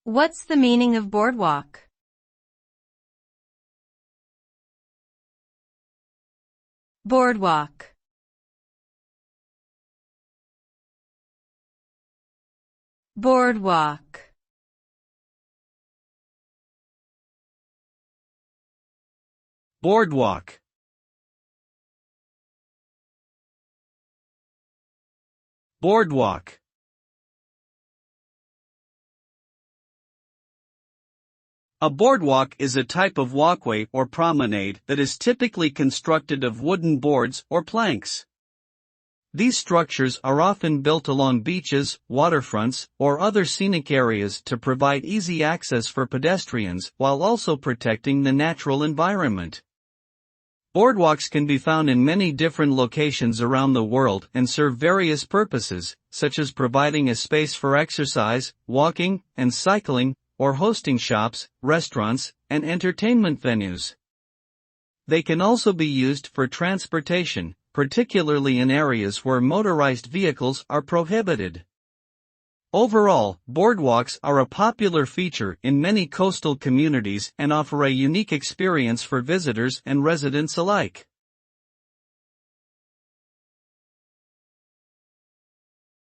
What's the meaning of boardwalk? Boardwalk. Boardwalk. Boardwalk. Boardwalk. A boardwalk is a type of walkway or promenade that is typically constructed of wooden boards or planks. These structures are often built along beaches, waterfronts, or other scenic areas to provide easy access for pedestrians while also protecting the natural environment. Boardwalks can be found in many different locations around the world and serve various purposes, such as providing a space for exercise, walking, and cycling, or hosting shops, restaurants, and entertainment venues. They can also be used for transportation, particularly in areas where motorized vehicles are prohibited. Overall, boardwalks are a popular feature in many coastal communities and offer a unique experience for visitors and residents alike.